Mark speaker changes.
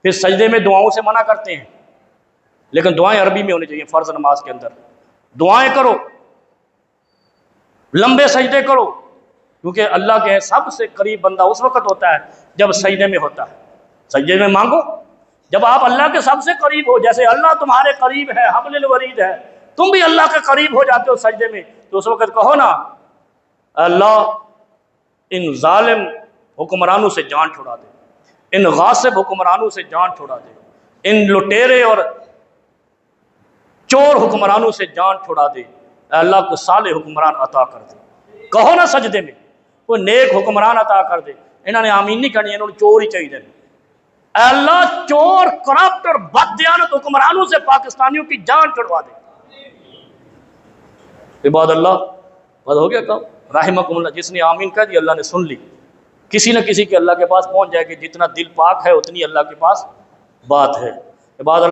Speaker 1: फिर सजदे में दुआओं से मना करते हैं, लेकिन दुआएं अरबी में होनी चाहिए। फ़र्ज नमाज के अंदर दुआएं करो, लंबे सजदे करो, क्योंकि अल्लाह के सबसे करीब बंदा उस वक्त होता है जब सजदे में होता है। सजदे में मांगो, जब आप अल्लाह के सबसे करीब हो, जैसे अल्लाह तुम्हारे करीब है, हब्लुल वरीद है, तुम भी अल्लाह के करीब हो जाते हो सजदे में, तो उस वक्त कहो ना, अल्लाह इन जालिम हुक्मरानों से जान छुड़ा दे, इन गासिब हुक्मरानों से जान छुड़ा दे, इन लुटेरे और चोर हुक्मरानों से जान छुड़ा दे, अल्लाह को साले हुक्मरान अता कर दे। कहो ना सजदे में, कोई नेक हुक्मरान अता कर दे। इन्होंने आमीन नहीं करनी, इन्होंने चोर ही चाहिए। अल्लाह चोर, करप्ट और बददियानत हुक्मरानों से पाकिस्तानियों की जान छुड़वा दे। इबाद अल्लाह, बस हो गया काम। राहिमकुमुल्लाह, जिसने आमीन कह दी अल्लाह ने सुन ली। किसी न किसी के अल्लाह के पास पहुंच जाएगी। जितना दिल पाक है उतनी अल्लाह के पास बात है। इबाद